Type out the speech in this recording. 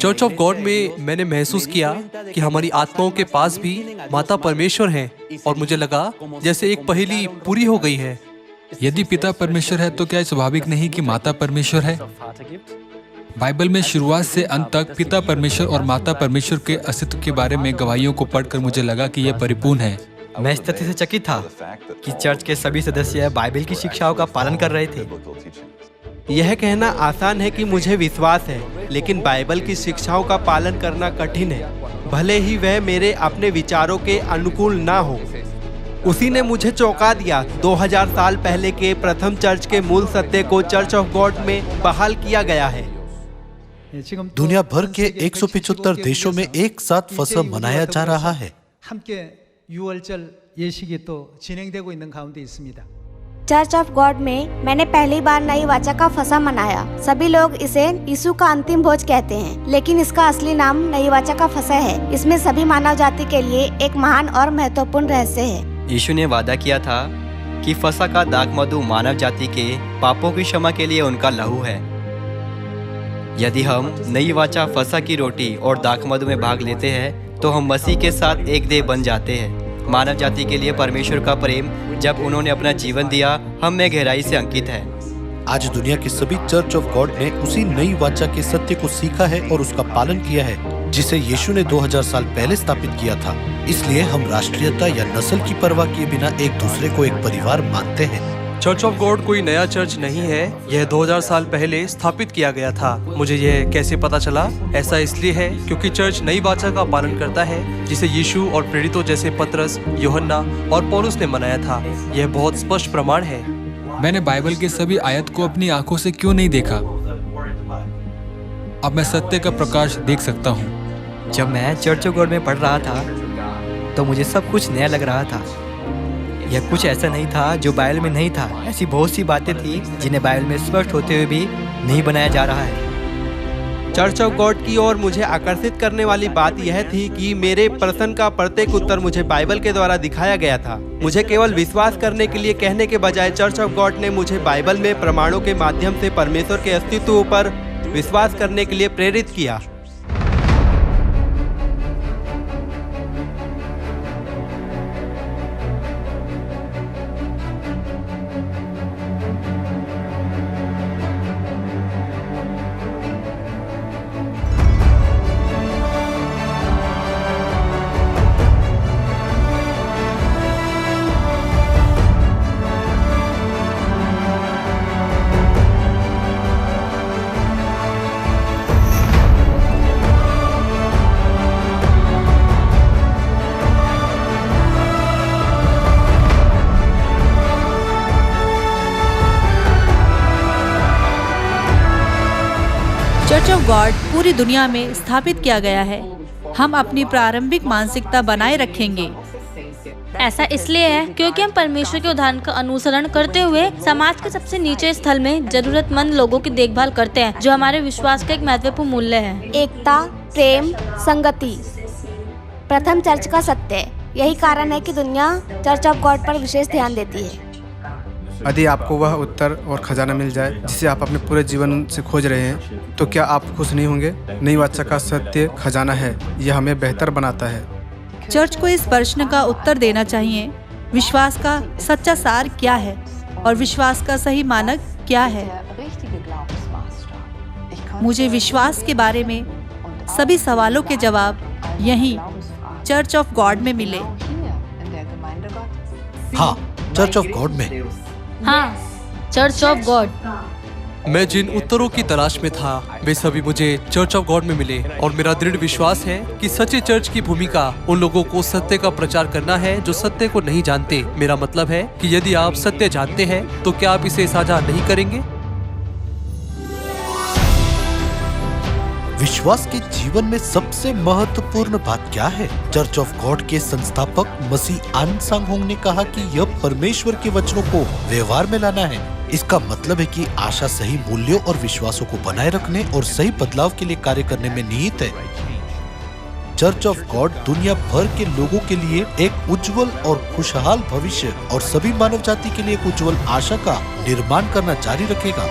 Church of God में मैंने महसूस किया कि हमारी आत्माओं के पास भी माता परमेश्वर हैं और मुझे लगा जैसे एक पहेली पूरी हो गई है। यदि पिता परमेश्वर है तो क्या स्वाभाविक नहीं कि माता परमेश्वर है? बाइबल में शुरुआत से अंत तक पिता परमेश्वर और माता परमेश्वर के अस्तित्व के बारे में गवाहियों को पढ़कर मुझे लगा कि यह परिपूर्ण है। मैं इस तथ्य से चकित था कि चर्च के सभी सदस्य बाइबल की शिक्षाओं का पालन कर रहे थे। यह कहना आसान है कि मुझे विश्वास है, लेकिन बाइबल की शिक्षाओं का पालन करना कठिन है, भले ही वह मेरे अपने विचारों के अनुकूल ना हो। उसी ने मुझे चौंका दिया। 2000 साल पहले के प्रथम चर्च के मूल सत्य को चर्च ऑफ गॉड में बहाल किया गया है। दुनिया भर के 175 देशों में एक साथ फसह मनाया जा रहा है। चर्च ऑफ गॉड में मैंने पहली बार नई वाचा का फसह मनाया। सभी लोग इसे यीशु का अंतिम भोज कहते हैं, लेकिन इसका असली नाम नई वाचा का फसह है। इसमें सभी मानव जाति के लिए एक महान और महत्वपूर्ण रहस्य है। यीशु ने वादा किया था कि फसह का दाखमधु मानव जाति के पापों की क्षमा के लिए उनका लहू है। यदि हम नई वाचा फसह की रोटी और दाखमधु में भाग लेते हैं तो हम मसीह के साथ एक देह बन जाते हैं। मानव जाति के लिए परमेश्वर का प्रेम जब उन्होंने अपना जीवन दिया हम में गहराई से अंकित है। आज दुनिया के सभी चर्च ऑफ गॉड ने उसी नई वाचा के सत्य को सीखा है और उसका पालन किया है, जिसे यीशु ने 2000 साल पहले स्थापित किया था। इसलिए हम राष्ट्रीयता या नस्ल की परवाह किए बिना एक दूसरे को एक परिवार मानते हैं। चर्च ऑफ गॉड कोई नया चर्च नहीं है, यह 2000 साल पहले स्थापित किया गया था। मुझे यह कैसे पता चला? ऐसा इसलिए है क्योंकि चर्च नई वाचा का पालन करता है, जिसे यीशु और प्रेरितों जैसे पतरस, यूहन्ना और पौलुस ने मनाया था। यह बहुत स्पष्ट प्रमाण है। मैंने बाइबल के सभी आयत को अपनी आंखों से क्यों नहीं देखा? अब मैं सत्य का प्रकाश देख सकता हूँ। जब मैं चर्च ऑफ गॉड में पढ़ रहा था तो मुझे सब कुछ नया लग रहा था। यह कुछ ऐसा नहीं था जो बाइबल में नहीं था। ऐसी बहुत सी बातें थी जिन्हें बाइबल में स्पष्ट होते हुए भी नहीं बनाया जा रहा है। चर्च ऑफ गॉड की ओर मुझे आकर्षित करने वाली बात यह थी कि मेरे प्रश्न का प्रत्येक उत्तर मुझे बाइबल के द्वारा दिखाया गया था। मुझे केवल विश्वास करने के लिए कहने के बजाय चर्च ऑफ गॉड ने मुझे बाइबल में प्रमाणों के माध्यम से परमेश्वर के अस्तित्व पर विश्वास करने के लिए प्रेरित किया। चर्च ऑफ गॉड पूरी दुनिया में स्थापित किया गया है। हम अपनी प्रारंभिक मानसिकता बनाए रखेंगे। ऐसा इसलिए है क्योंकि हम परमेश्वर के उदाहरण का अनुसरण करते हुए समाज के सबसे नीचे स्थल में जरूरतमंद लोगों की देखभाल करते हैं, जो हमारे विश्वास का एक महत्वपूर्ण मूल्य है। एकता, प्रेम, संगति, प्रथम चर्च का सत्य। यही कारण है कि दुनिया चर्च ऑफ गॉड पर विशेष ध्यान देती है। यदि आपको वह उत्तर और खजाना मिल जाए जिसे आप अपने पूरे जीवन से खोज रहे हैं, तो क्या आप खुश नहीं होंगे? नई वाचा का सत्य खजाना है, यह हमें बेहतर बनाता है। चर्च को इस प्रश्न का उत्तर देना चाहिए, विश्वास का सच्चा सार क्या है और विश्वास का सही मानक क्या है। मुझे विश्वास के बारे में सभी सवालों के जवाब यहीं चर्च ऑफ गॉड में मिले। हाँ, चर्च ऑफ गॉड में। हाँ, चर्च ऑफ गॉड। मैं जिन उत्तरों की तलाश में था वे सभी मुझे चर्च ऑफ गॉड में मिले और मेरा दृढ़ विश्वास है कि सच्चे चर्च की भूमिका उन लोगों को सत्य का प्रचार करना है जो सत्य को नहीं जानते। मेरा मतलब है कि यदि आप सत्य जानते हैं तो क्या आप इसे साझा नहीं करेंगे? विश्वास के जीवन में सबसे महत्वपूर्ण बात क्या है? चर्च ऑफ गॉड के संस्थापक मसीह आन सांग ने कहा कि यह परमेश्वर के वचनों को व्यवहार में लाना है। इसका मतलब है कि आशा सही मूल्यों और विश्वासों को बनाए रखने और सही बदलाव के लिए कार्य करने में निहित है। चर्च ऑफ गॉड दुनिया भर के लोगों के लिए एक उज्जवल और खुशहाल भविष्य और सभी मानव जाति के लिए एक उज्जवल आशा का निर्माण करना जारी रखेगा।